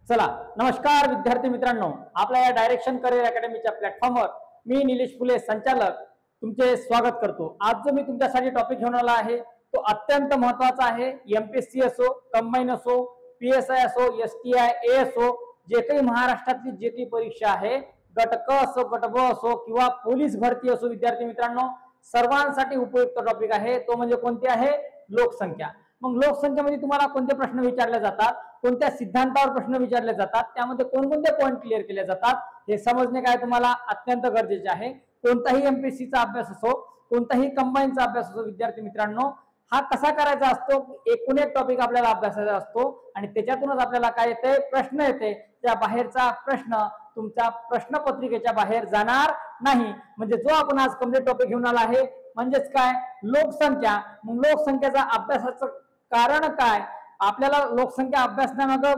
चला नमस्कार विद्यार्थी मित्रांनो, आपल्या या डायरेक्शन करिअर अकॅडमीच्या प्लॅटफॉर्मवर मी निलेश फुले संचालक तुमचे स्वागत करतो। आज जो मी तुमच्यासाठी टॉपिक घेऊन आला आहे तो अत्यंत महत्त्वाचा आहे। एमपीएससी असो, कंबाईन असो, पीएसआय असो, एसटीआय, एएसओ, जे काही महाराष्ट्रातली जे काही परीक्षा आहे, गट क असो, गट ब असो किंवा पोलीस भरती असो, विद्यार्थी मित्रांनो सर्वांसाठी उपयुक्त टॉपिक आहे। तो म्हणजे कोणती आहे? लोकसंख्या। मग लोकसंख्येमध्ये तुम्हाला कोणते प्रश्न विचारले जातात, कोणत्या सिद्धांतावर प्रश्न विचारले जातात, त्यामध्ये कोणकोणते पॉइंट क्लिअर केले जातात हे समजणे काय तुम्हाला अत्यंत गरजेचे आहे। कोणताही एमपीएससीचा अभ्यास असो, कोणताही कंबाईनचा अभ्यास असो, विद्यार्थी मित्रांनो हा कसा करायचा असतो, एकूण एक टॉपिक आपल्याला अभ्यासाचा असतो आणि त्याच्यातूनच आपल्याला काय येते, प्रश्न येते। त्या बाहेरचा प्रश्न तुमच्या प्रश्नपत्रिकेच्या बाहेर जाणार नाही। म्हणजे जो आपण आज कंप्लीट टॉपिक घेऊन आला आहे म्हणजेच काय, लोकसंख्या। मग लोकसंख्येचा अभ्यासाचं कारण काय, आपल्याला लोकसंख्या अभ्यासण्यामागे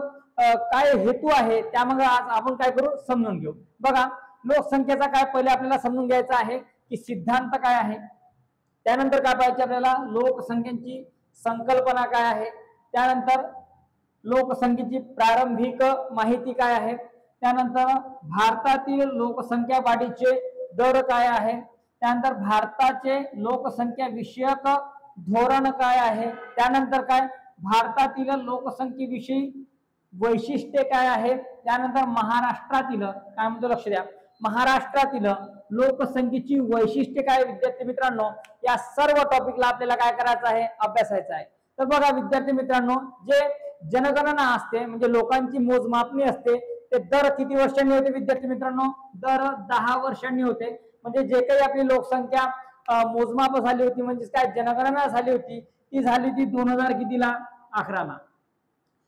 काय हेतू आहे, त्यामागे आज आपण काय करू समजून घेऊ। बघा, लोकसंख्येचा काय पहिले आपल्याला समजून घ्यायचा आहे की सिद्धांत काय आहे, त्यानंतर काय पाहिजे आपल्याला लोकसंख्येची संकल्पना काय आहे, त्यानंतर लोकसंख्येची प्रारंभिक माहिती काय आहे, त्यानंतर भारतातील लोकसंख्या वाढीचे दर काय आहे, त्यानंतर भारताचे लोकसंख्या विषयक धोरण काय आहे, त्यानंतर काय भारतातील लोकसंख्येविषयी वैशिष्ट्ये काय आहे, त्यानंतर महाराष्ट्रातील काय म्हणतो लक्ष द्या, महाराष्ट्रातील लोकसंख्येची वैशिष्ट्ये काय विद्यार्थी मित्रांनो, या सर्व टॉपिकला आपल्याला काय करायचं आहे, अभ्यासायचं आहे। तर बघा विद्यार्थी मित्रांनो, जे जनगणना असते म्हणजे लोकांची मोजमापणी असते, ते दर किती वर्षांनी होते विद्यार्थी मित्रांनो, दर 10 वर्षांनी होते। म्हणजे जे काही आपली लोकसंख्या मोजमाप झाली होती म्हणजे काय जनगणना झाली होती, ती झाली ती 2000 कितीला 11ला।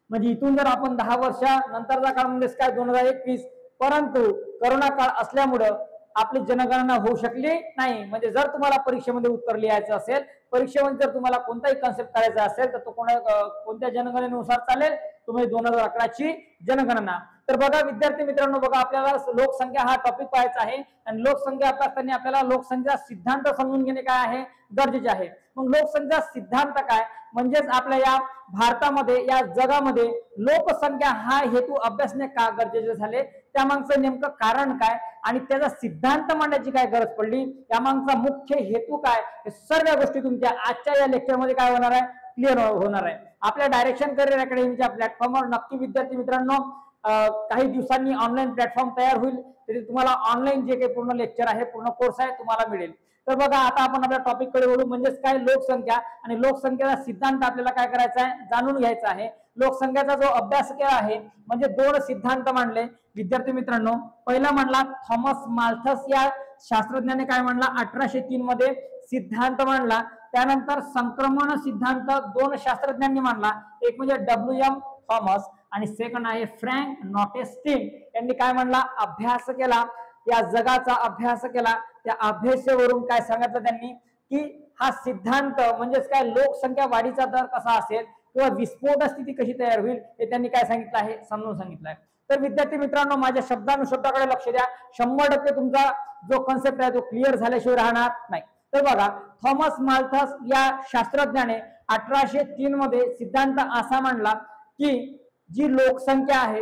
म्हणजे इथून जर आपण 10 वर्षानंतरचा काळ म्हणजे काय 2021, परंतु कोरोना काळ असल्यामुळे आपली जनगणना होऊ शकली नाही। म्हणजे जर तुम्हाला परीक्षेमध्ये उत्तर लिहायचं असेल, परीक्षेमध्ये जर तुम्हाला कोणताही कन्सेप्ट करायचा असेल तर तो कोणत्या जनगणनेनुसार चालेल, तुम्ही 2011ची जनगणना। तर बघा विद्यार्थी मित्रांनो, बघा आपल्याला लोकसंख्या हा टॉपिक पाहायचा आहे आणि लोकसंख्या अभ्यासताना आपल्याला लोकसंख्या सिद्धांत समजून घेणे काय आहे, गरजेचे आहे। मग लोकसंख्या सिद्धांत काय, म्हणजेच आपल्या या भारतामध्ये या जगामध्ये लोकसंख्या हा हेतू अभ्यासणे का गरजेचे झाले, त्यामागचं नेमकं कारण काय आणि त्याचा सिद्धांत मांडण्याची काय गरज पडली, त्यामागचा मुख्य हेतू काय, हे सर्व गोष्टी तुमच्या आजच्या या लेक्चरमध्ये काय होणार आहे, क्लिअर होणार आहे। आपल्या डायरेक्शन करिअर अकॅडमीच्या प्लॅटफॉर्मवर नक्की विद्यार्थी मित्रांनो काही दिवसांनी ऑनलाईन प्लॅटफॉर्म तयार होईल, तरी तुम्हाला ऑनलाईन जे काही पूर्ण लेक्चर आहे, पूर्ण कोर्स आहे तुम्हाला मिळेल। तर बघा आता आपण आपल्या टॉपिक कडे वळू, म्हणजेच काय लोकसंख्या आणि लोकसंख्येचा सिद्धांत आपल्याला काय करायचा आहे, जाणून घ्यायचा आहे। लोकसंख्येचा जो अभ्यास केला आहे म्हणजे 2 सिद्धांत मांडले विद्यार्थी मित्रांनो। पहिला मांडला थॉमस माल्थस या शास्त्रज्ञाने, काय मांडला 1803 मध्ये सिद्धांत मांडला। त्यानंतर संक्रमण सिद्धांत 2 शास्त्रज्ञांनी मांडला, एक म्हणजे डब्ल्यू.एम. थॉमस आणि सेकंड आहे फ्रँक नॉटेस्टिन यांनी काय मांडला, अभ्यास केला, या जगाचा अभ्यास केला। त्या अभ्यासावरून काय सांगितलं त्यांनी की हा सिद्धांत म्हणजेच काय लोकसंख्या वाढीचा दर कसा असेल किंवा विस्फोट स्थिती कशी तयार होईल हे त्यांनी काय सांगितलं आहे, समजून सांगितलं आहे। तर विद्यार्थी मित्रांनो माझ्या शब्दानुशब्दाकडे लक्ष द्या, 100% तुमचा जो कन्सेप्ट आहे तो क्लिअर झाल्याशिवाय राहणार नाही। तर बघा थॉमस माल्थस या शास्त्रज्ञाने 1803 मध्ये सिद्धांत असा मांडला की जी लोकसंख्या आहे,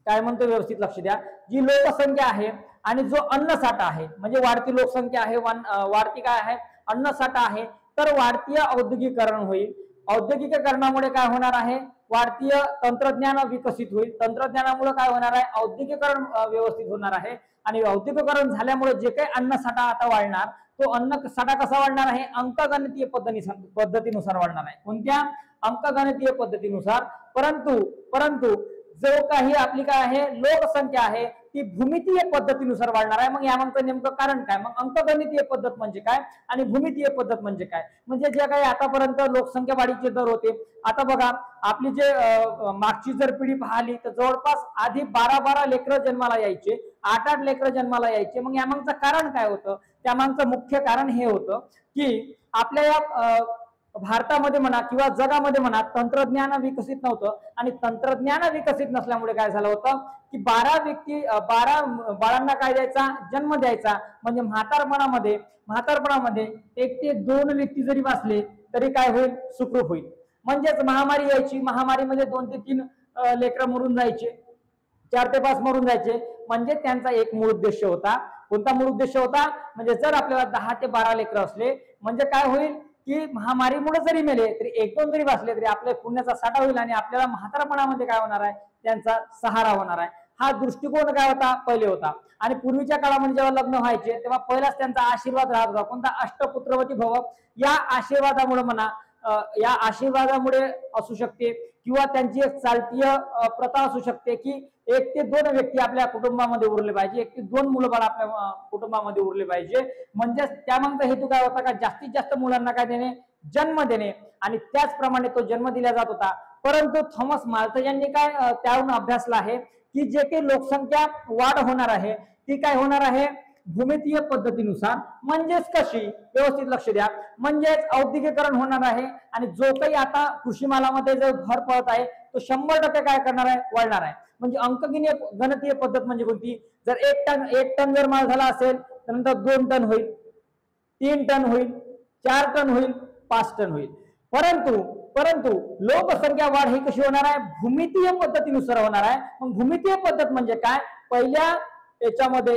काय म्हणतो व्यवस्थित लक्ष द्या, जी लोकसंख्या आहे आणि जो अन्नसाठा आहे, म्हणजे वाढती लोकसंख्या आहे, वाढती काय आहे, अन्नसाठा आहे, तर वाढती औद्योगिकीकरण होईल। औद्योगिकीकरणामुळे काय होणार आहे, वाढती तंत्रज्ञान विकसित होईल, तंत्रज्ञानामुळे काय होणार आहे, औद्योगिकीकरण व्यवस्थित होणार आहे आणि औद्योगिकीकरण झाल्यामुळे जे काही अन्नसाठा आता वाढणार तो अन्नसाठा कसा वाढणार आहे, अंकगणितीय पद्धतीनुसार वाढणार आहे। कोणत्या? अंकगणितीय पद्धतीनुसार। परंतु जो काही आपली काय आहे लोकसंख्या आहे ती भूमितीय पद्धतीनुसार वाढणार आहे। मग यामागचं नेमकं कारण काय, मग अंकगणितीय पद्धत म्हणजे काय आणि भूमितीय पद्धत म्हणजे काय, म्हणजे जे काही आतापर्यंत लोकसंख्या वाढीचे दर होते, आता बघा आपली जे मागची जर पिढी पाहिली तर जवळपास आधी 12 लेकरं जन्माला यायचे, 8 लेकरं जन्माला यायचे। मग यामागचं कारण काय होतं, त्यामागचं मुख्य कारण हे होतं की आपल्या या भारतामध्ये म्हणा किंवा जगामध्ये म्हणा तंत्रज्ञान विकसित नव्हतं आणि तंत्रज्ञान विकसित नसल्यामुळे काय झालं होतं की 12 बाळांना काय द्यायचा, जन्म द्यायचा, म्हणजे म्हातारपणामध्ये 1 ते 2 व्यक्ती जरी वाचले तरी काय होईल, सुखरूप होईल। म्हणजेच महामारी यायची, महामारीमध्ये 2 ते 3 लेकरं मरून जायचे, 4 ते 5 मरून जायचे. म्हणजे त्यांचा एक मूळ उद्देश होता. कोणता मूळ उद्देश होता? म्हणजे जर आपल्याला 10 ते 12 लेकरं असले म्हणजे काय होईल की महामारीमुळे जरी मेले तरी 1-2 जरी वाचले तरी आपल्या पुण्याचा साठा होईल आणि आपल्याला म्हातारपणामध्ये काय होणार आहे, त्यांचा सहारा होणार आहे. हा दृष्टिकोन काय होता, पहिले होता. आणि पूर्वीच्या काळामध्ये जेव्हा लग्न व्हायचे तेव्हा पहिलाच त्यांचा आशीर्वाद राहत होता. कोणता? अष्टपुत्रवती भव. या आशीर्वादामुळे म्हणा, या आशीर्वादामुळे असू शकते किंवा त्यांची एक चालतीय प्रथा असू शकते की 1 ते 2 व्यक्ती आपल्या कुटुंबामध्ये उरले पाहिजे, 1 ते 2 मुलं बाळ आपल्या कुटुंबामध्ये उरले पाहिजे. म्हणजे त्यामागचा हेतू काय होता का जास्तीत जास्त मुलांना काय देणे, जन्म देणे. आणि त्याचप्रमाणे तो जन्म दिला जात होता. परंतु थॉमस माल्थस यांनी काय त्यावरून अभ्यासलं आहे की जे काही लोकसंख्या वाढ होणार आहे ती काय होणार आहे, भूमितीय पद्धतीनुसार. म्हणजेच कशी, व्यवस्थित लक्ष द्या, म्हणजेच औद्योगिकरण होणार आहे. आणि जो काही आता कृषीमालामध्ये जो भर पडत आहे तो 100% काय करणार आहे, वाढणार आहे. म्हणजे अंकगणित गणितीय पद्धत म्हणजे कोणती? जर 1 टन जर माल झाला असेल तर नंतर 2 टन होईल, 3 टन होईल, 4 टन होईल, 5 टन होईल. परंतु लोकसंख्या वाढ ही कशी होणार आहे, भूमितीय पद्धतीनुसार होणार आहे. मग भूमितीय पद्धत म्हणजे काय? पहिल्या याच्यामध्ये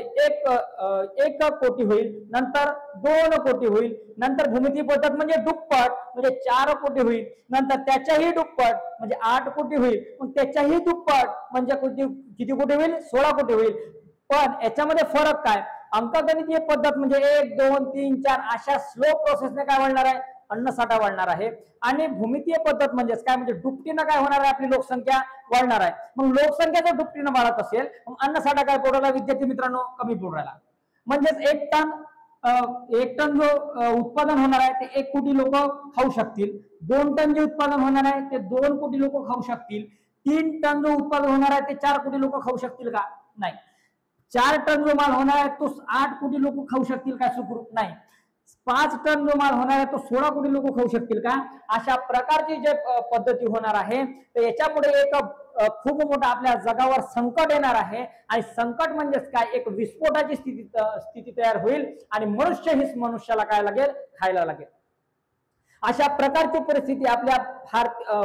एक कोटी होईल, नंतर 2 कोटी होईल, नंतर भूमितीय पद्धत म्हणजे दुप्पट म्हणजे 4 कोटी होईल, नंतर त्याच्याही दुप्पट म्हणजे 8 कोटी होईल, मग त्याच्याही दुप्पट म्हणजे किती कोटी होईल, 16 कोटी होईल. पण याच्यामध्ये फरक काय? अंकगणितीय पद्धत म्हणजे 1, 2, 3, 4 अशा स्लो प्रोसेसने काय वाढणार आहे, अन्नसाठा वाढणार आहे. आणि भूमितीय पद्धत म्हणजेच काय, म्हणजे दुपटीनं काय होणार आहे, आपली लोकसंख्या वाढणार आहे. मग लोकसंख्या जर दुपटीनं वाढत असेल मग अन्नसाठा काय पडू राहिला, विद्यार्थी मित्रांनो, कमी पडू राहिला. म्हणजेच 1 टन जो उत्पादन होणार आहे ते 1 कोटी लोक खाऊ शकतील. 2 टन जे उत्पादन होणार आहे ते 2 कोटी लोक खाऊ शकतील. 3 टन जो उत्पादन होणार आहे ते 4 कोटी लोक खाऊ शकतील का? नाही. 4 टन जो माल होणार आहे तो 8 कोटी लोक खाऊ शकतील का? सुखरूप नाही. 5 टन जो माल होणार आहे तो 16 कोटी लोक खाऊ शकतील का? अशा प्रकारची जे पद्धती होणार आहे तर याच्यापुढे एक खूप मोठा आपल्या जगावर संकट येणार आहे. आणि संकट म्हणजेच काय, एक विस्फोटाची स्थिती तयार होईल आणि मनुष्य हीच मनुष्याला काय लागेल, खायला लागेल. अशा प्रकारची परिस्थिती आपल्या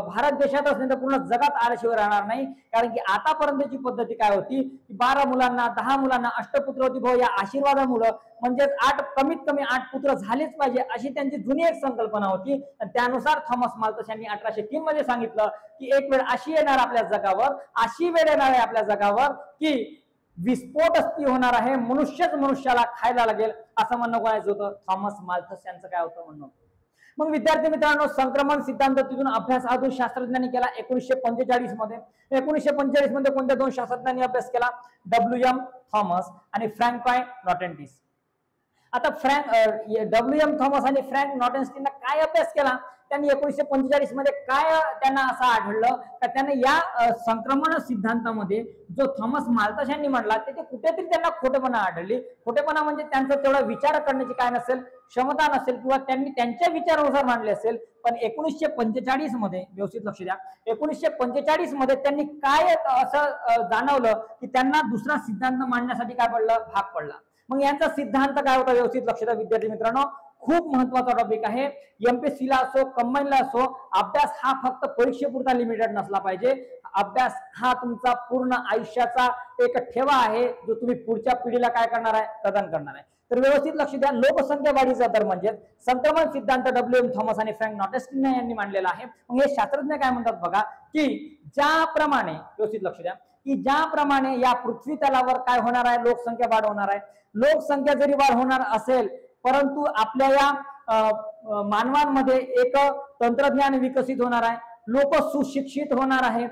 भारत देशातच नाही तर पूर्ण जगात आल्याशिवाय राहणार नाही. कारण की आतापर्यंतची पद्धती काय होती की 12 मुलांना 10 मुलांना अष्टपुत्रवती भव या आशीर्वादामुळे म्हणजेच 8 कमीत कमी 8 पुत्र झालेच पाहिजे अशी त्यांची जुनी एक संकल्पना होती. आणि त्यानुसार थॉमस माल्थस यांनी 1803 मध्ये सांगितलं की एक वेळ अशी येणार आपल्या जगावर, अशी वेळ येणार आहे आपल्या जगावर की विस्फोट ती होणार आहे, मनुष्यच मनुष्याला खायला लागेल. असं म्हणणं कोणाचं होतं, थॉमस माल्थस यांचं काय होतं म्हणणं. मग विद्यार्थी मित्रांनो, संक्रमण सिद्धांत तिथून अभ्यास हा 2 शास्त्रज्ञांनी केला 1945 मध्ये. 1945 मध्ये कोणत्या 2 शास्त्रज्ञांनी अभ्यास केला, WM थॉमस आणि फ्रँक नॉटेन्स्टीन. आता WM थॉमस आणि फ्रँक नॉटेन्स्टीन काय अभ्यास केला, त्यांनी 1945 मध्ये काय त्यांना असं आढळलं का त्यांना या संक्रमण सिद्धांतामध्ये जो थॉमस माल्थस यांनी म्हणला ते कुठेतरी त्यांना खोटेपणा आढळली. खोटेपणा म्हणजे त्यांचा तेवढा विचार करण्याची काय नसेल, क्षमता नसेल किंवा त्यांनी त्यांच्या विचारानुसार मांडले असेल. पण 1945 मध्ये, व्यवस्थित लक्ष द्या, 1945 मध्ये त्यांनी काय असं जाणवलं की त्यांना दुसरा सिद्धांत मांडण्यासाठी काय पडलं, भाग पडला. मग यांचा सिद्धांत काय होता, व्यवस्थित लक्ष द्या विद्यार्थी मित्रांनो, खूप महत्वाचा टॉपिक आहे. MPSC ला असो, कंबाईनला असो, अभ्यास हा फक्त परीक्षेपुरता लिमिटेड नसला पाहिजे. अभ्यास हा तुमचा पूर्ण आयुष्याचा एक ठेवा आहे जो तुम्ही पुढच्या पिढीला काय करणार आहे, प्रदान करणार आहे. तर व्यवस्थित लक्ष द्या, लोकसंख्या वाढीचा दर म्हणजे संक्रमण सिद्धांत WM थॉमस आणि फ्रँक नॉटेन्स्टीन यांनी मांडलेला आहे. मग हे शास्त्रज्ञ काय म्हणतात बघा की ज्याप्रमाणे, व्यवस्थित लक्ष द्या, की ज्याप्रमाणे या पृथ्वी तलावर काय होणार आहे, लोकसंख्या वाढ होणार आहे. लोकसंख्या जरी वाढ होणार असेल परंतु आपल्या या मानवांमध्ये एक तंत्रज्ञान विकसित होणार आहे, लोक सुशिक्षित होणार आहे,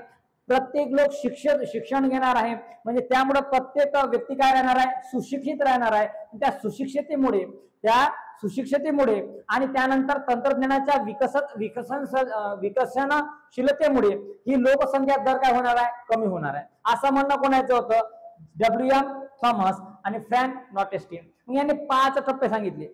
प्रत्येक लोक शिक्षण घेणार आहे. म्हणजे त्यामुळे प्रत्येक व्यक्ती काय राहणार आहे, सुशिक्षित राहणार आहे. त्या सुशिक्षिततेमुळे आणि त्यानंतर तंत्रज्ञानाच्या विकसनशीलतेमुळे ही लोकसंख्या दर काय होणार आहे, कमी होणार आहे. असं म्हणणं कोणाचं होतं, WM थॉमस आणि फ्रँक नॉटेन्स्टीन. यांनी 5 टप्पे सांगितले.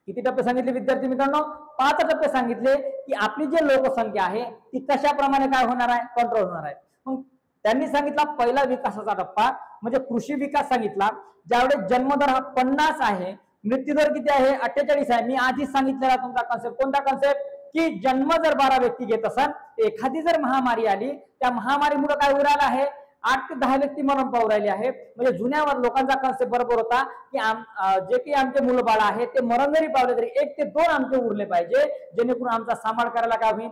किती टप्पे सांगितले विद्यार्थी मित्रांनो, 5 टप्पे सांगितले की आपली जी लोकसंख्या आहे ती कशाप्रमाणे काय होणार आहे, कंट्रोल होणार आहे. मग त्यांनी सांगितला पहिला विकासाचा टप्पा म्हणजे कृषी विकास सांगितला. ज्यावेळेस जन्मदर हा 50 आहे, मृत्यूदर किती आहे, 48 आहे. मी आधीच सांगितलेला तुमचा कन्सेप्ट, कोणता कन्सेप्ट, की जन्म जर 12 व्यक्ती घेत असाल, एखादी जर महामारी आली, त्या महामारीमुळे काय उराला आहे, 8 ते 10 व्यक्ती मरण पावू राहिले आहे. म्हणजे जुन्या लोकांचा कन्सेप्ट बरोबर होता की जे काही आमचे मुलं बाळ आहे ते मरण जरी पावले तरी 1 ते 2 आमचे उरले पाहिजे, जेणेकरून आमचा सांभाळ करायला काय होईल,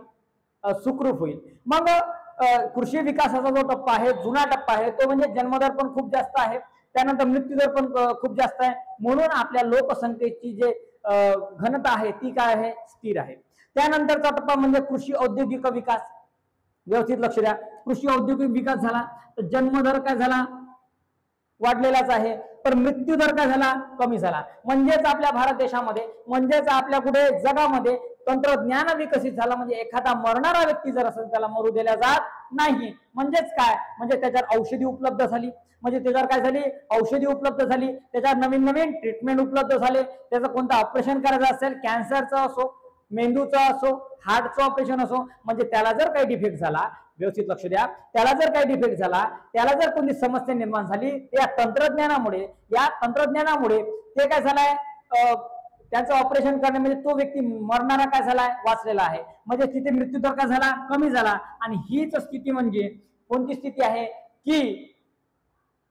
सुखरूप होईल. मग कृषी विकासाचा जो टप्पा आहे, जुना टप्पा आहे, तो म्हणजे जन्मदर पण खूप जास्त आहे, त्यानंतर मृत्यूदर पण खूप जास्त आहे. म्हणून आपल्या लोकसंख्येची जे घनता आहे ती काय आहे, स्थिर आहे. त्यानंतरचा टप्पा म्हणजे कृषी औद्योगिक विकास. व्यवस्थित लक्ष द्या. कृषी औद्योगिक विकास झाला तर जन्मदर काय झाला, वाढलेलाच आहे, पण मृत्यू दर काय झाला, कमी झाला. म्हणजेच आपल्या भारत देशामध्ये, म्हणजेच आपल्या कुठे जगामध्ये तंत्रज्ञान विकसित झालं. म्हणजे एखादा मरणारा व्यक्ती जर असेल त्याला मरू दिला जात नाही. म्हणजेच काय, म्हणजे त्याच्यावर औषधी उपलब्ध झाली, म्हणजे त्याच्यावर काय झाली, औषधी उपलब्ध झाली, त्याच्यावर नवीन नवीन ट्रीटमेंट उपलब्ध झाले. त्याचं कोणतं ऑपरेशन करायचं असेल, कॅन्सरचं असो, मेंदूचा असो, हार्टचं ऑपरेशन असो, म्हणजे त्याला जर काही डिफेक्ट झाला, व्यवस्थित लक्ष द्या, त्याला जर काही डिफेक्ट झाला, त्याला जर कोणती समस्या निर्माण झाली, या तंत्रज्ञानामुळे ते काय झालंय, त्याचं ऑपरेशन करणे म्हणजे तो व्यक्ती मरणारा काय झालाय, वाचलेला आहे. म्हणजे तिथे मृत्यूदर काय झाला, कमी झाला. आणि हीच स्थिती म्हणजे कोणती स्थिती आहे की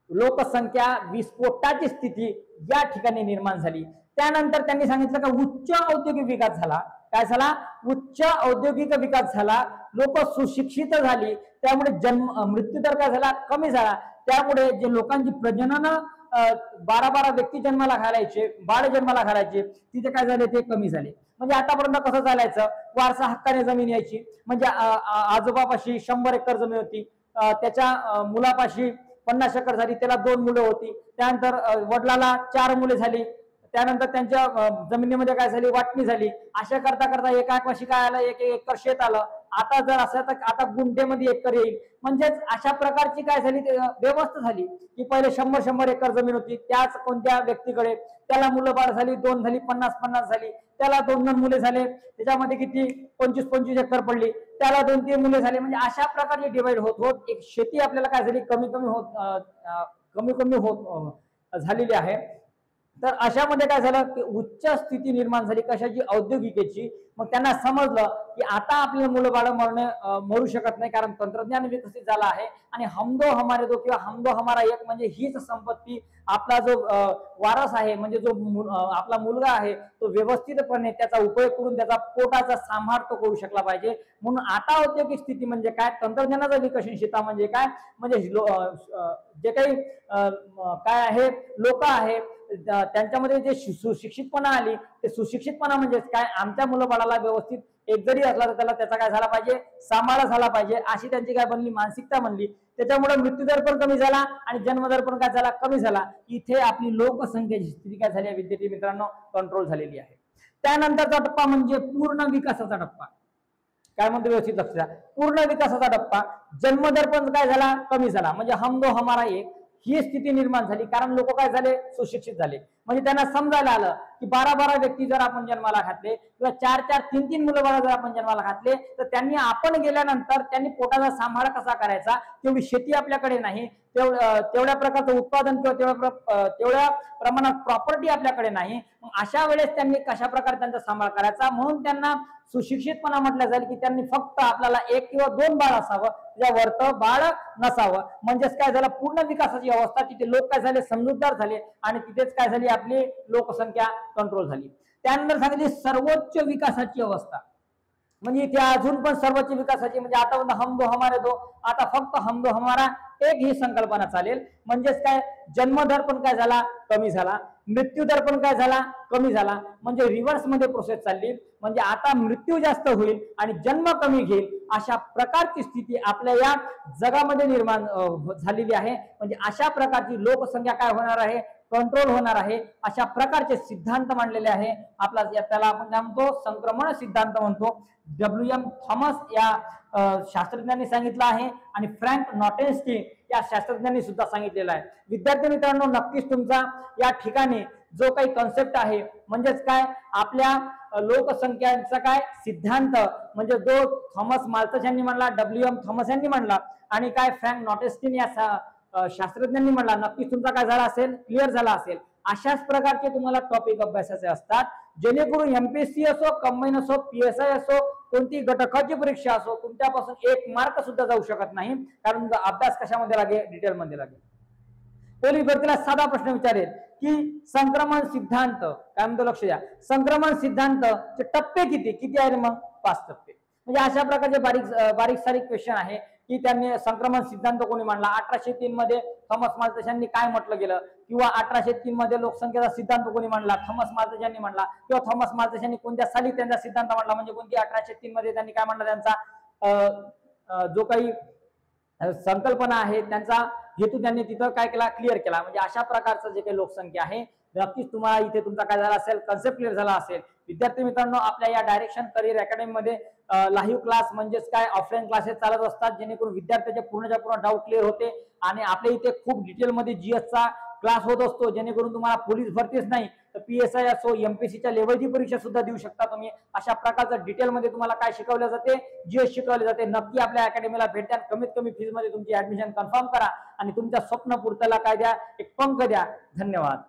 लोकसंख्या विस्फोटाची स्थिती या ठिकाणी निर्माण झाली. त्यानंतर त्यांनी सांगितलं का उच्च औद्योगिक विकास झाला. काय झाला, उच्च औद्योगिक विकास झाला, लोक सुशिक्षित झाली, त्यामुळे मृत्यूदर काय झाला, कमी झाला. त्यामुळे जे लोकांची प्रजनन 12 व्यक्ती जन्माला घालायचे, बाळ जन्माला घालायचे, तिथे काय झाले, ते कमी झाले. म्हणजे आतापर्यंत कसं चालायचं, वारसा हक्काने जमीन यायची. म्हणजे आजोबापाशी 100 एकर जमीन होती, त्याच्या मुलापाशी 50 एकर झाली, त्याला 2 मुलं होती. त्यानंतर वडिलाला 4 मुले झाली, त्यानंतर त्यांच्या जमिनीमध्ये काय झाली, वाटणी झाली. अशा करता करता एका वर्षी काय आलं, 1 एकर शेत आलं. आता जर असं तर आता गुंठेमध्ये एकर येईल. म्हणजेच अशा प्रकारची काय झाली, व्यवस्था झाली की पहिले 100 एकर जमीन होती, त्याच कोणत्या व्यक्तीकडे, त्याला मुलं बाळ झाली, 2 झाली, 50 झाली, त्याला 2 मुले झाले, त्याच्यामध्ये किती 25 एकर पडली, त्याला 2-3 मुले झाले. म्हणजे अशा प्रकारची डिवाइड होत होत एक शेती आपल्याला काय झाली, कमी कमी होत झालेली आहे. तर अशामध्ये काय झालं की उच्च स्थिती निर्माण झाली, कशाची, औद्योगिकेची. मग त्यांना समजलं की आता आपले मुलं बाळ मरू शकत नाही, कारण तंत्रज्ञान विकसित झालं आहे. आणि हम दो हमारे दो किंवा हम दो हमारा एक, म्हणजे हीच संपत्ती आपला जो वारस आहे, म्हणजे जो आपला मुलगा आहे, तो व्यवस्थितपणे त्याचा उपयोग करून त्याचा पोटाचा सांभाळ तो करू शकला पाहिजे. म्हणून आता औद्योगिक स्थिती म्हणजे काय, तंत्रज्ञानाचा विकसनशीलता म्हणजे काय, म्हणजे जे काही काय आहे, लोक आहे त्यांच्यामध्ये जे सुशिक्षितपणा आली, ते सुशिक्षितपणा म्हणजे काय, आमच्या मुलं बाळाला व्यवस्थित एक जरी असला तर त्याला त्याचा काय झाला पाहिजे, सांभाळ झाला पाहिजे, अशी त्यांची काय बनली, मानसिकता बनली. त्याच्यामुळे मृत्यूदर पण कमी झाला आणि जन्मदर पण काय झाला, कमी झाला. इथे आपली लोकसंख्येची स्थिती काय झाली, विद्यार्थी मित्रांनो, कंट्रोल झालेली आहे. त्यानंतरचा टप्पा म्हणजे पूर्ण विकासाचा टप्पा. काय म्हणतो, व्यवस्थित लक्ष द्या. पूर्ण विकासाचा टप्पा, जन्मदर पण काय झाला, कमी झाला. म्हणजे हम दो हमारा एक ही स्थिती निर्माण झाली, कारण लोक काय झाले, सुशिक्षित झाले. म्हणजे त्यांना समजायला आलं की 12 व्यक्ती जर आपण जन्माला घातले किंवा 4-4, 3-3 मुलं बाळ जर आपण जन्माला घातले, तर त्यांनी आपण गेल्यानंतर त्यांनी पोटाचा सांभाळ कसा करायचा, तेवढी शेती आपल्याकडे नाही, तेवढ्या प्रकारचं उत्पादन किंवा तेवढ्या प्रमाणात प्रॉपर्टी आपल्याकडे नाही. मग अशा वेळेस त्यांनी कशा प्रकारे त्यांचा सांभाळ करायचा, म्हणून त्यांना सुशिक्षितपणा म्हटलं जाईल की त्यांनी फक्त आपल्याला 1 किंवा 2 बाळ असावं, त्याच्यावरतं बाळ नसावं. म्हणजेच काय झालं, पूर्ण विकासाची अवस्था, तिथे लोक काय झाले, समजूतदार झाले आणि तिथेच काय झाली, आपली लोकसंख्या कंट्रोल झाली. त्यानंतर सांगितली सर्वोच्च विकासाची अवस्था. म्हणजे इथे अजून पण सर्वोच्च विकासाची, म्हणजे आता हम दो हमारे दो, आता फक्त हम दो हमारा एक ही संकल्पना चालेल. म्हणजेच काय, जन्मदर पण काय झाला, कमी झाला, मृत्यूदर पण काय झाला, कमी झाला. म्हणजे रिव्हर्स मध्ये प्रोसेस चालली. म्हणजे आता मृत्यू जास्त होईल आणि जन्म कमी घेईल, अशा प्रकारची स्थिती आपल्या या जगामध्ये निर्माण झालेली आहे. म्हणजे अशा प्रकारची लोकसंख्या काय होणार आहे, कंट्रोल होणार आहे. अशा प्रकारचे सिद्धांत मांडलेले आहे. आपला त्याला आपण काय म्हणतो, संक्रमण सिद्धांत म्हणतो. WM थॉमस या शास्त्रज्ञांनी सांगितलं आहे आणि फ्रँक नॉटेन्स्टीन या शास्त्रज्ञांनी सुद्धा सांगितलेलं आहे. विद्यार्थी मित्रांनो, नक्कीच तुमचा या ठिकाणी जो काही कन्सेप्ट आहे, म्हणजेच काय, आपल्या लोकसंख्यांचा काय सिद्धांत, म्हणजे जो थॉमस माल्थस यांनी म्हणला, WM थॉमस यांनी म्हणला आणि काय फ्रँक नॉटेन्स्टीन या शास्त्रज्ञांनी म्हणला, नक्कीच तुमचा काय झाला असेल, क्लिअर झाला असेल. अशाच प्रकारचे तुम्हाला टॉपिक अभ्यासाचे असतात, जेणेकरून MPSC असो, कंबाईन असो, PSI असो, कोणती घटकाची परीक्षा असो, तुमच्यापासून 1 मार्क सुद्धा जाऊ शकत नाही, कारण अभ्यास कशामध्ये लागेल, डिटेलमध्ये लागेल. पोलीस भरतीला साधा प्रश्न विचारेल की संक्रमण सिद्धांत काय म्हणतो, लक्ष द्या, संक्रमण सिद्धांतचे टप्पे किती आहेत, मग 5 टप्पे. म्हणजे अशा प्रकारचे बारीक सारीक क्वेश्चन आहे की त्यांनी संक्रमण सिद्धांत कोणी मांडला, 1803 मध्ये थॉमस माल्थस यांनी काय म्हटलं गेलं, किंवा 1803 मध्ये लोकसंख्येचा सिद्धांत कोणी मांडला, थॉमस माल्थस यांनी मांडला, किंवा थॉमस माल्थस यांनी कोणत्या साली त्यांचा सिद्धांत मांडला, म्हणजे कोणती 1803 मध्ये त्यांनी काय मांडला, त्यांचा जो काही संकल्पना आहे त्यांचा हेतू त्यांनी तिथं काय केला, क्लिअर केला. म्हणजे अशा प्रकारचं जे काही लोकसंख्या आहे, नक्कीच तुम्हाला इथे तुमचा काय झाला असेल, कन्सेप्ट क्लिअर झाला असेल. विद्यार्थी मित्रांनो, आपल्या या डायरेक्शन करिअर अकॅडमी मध्ये लाईव्ह क्लास म्हणजेच काय ऑफलाईन क्लासेस चालत असतात, जेणेकरून विद्यार्थ्याचे पूर्णच्या पूर्ण डाऊट क्लिअर होते. आणि आपल्या इथे खूप डिटेलमध्ये जीएसचा क्लास होत असतो, जेणेकरून तुम्हाला पोलीस भरतीच नाही तर PSI असो, MPSCच्या लेवलची परीक्षा सुद्धा देऊ शकता तुम्ही. अशा प्रकारचं डिटेलमध्ये तुम्हाला काय शिकवलं जाते, जीएस शिकवले जाते. नक्की आपल्या अकॅडमीला भेट द्या, कमीत कमी फीज मध्ये तुमची ऍडमिशन कन्फर्म करा आणि तुमच्या स्वप्न पूर्तीला काय द्या, एक पंख द्या. धन्यवाद.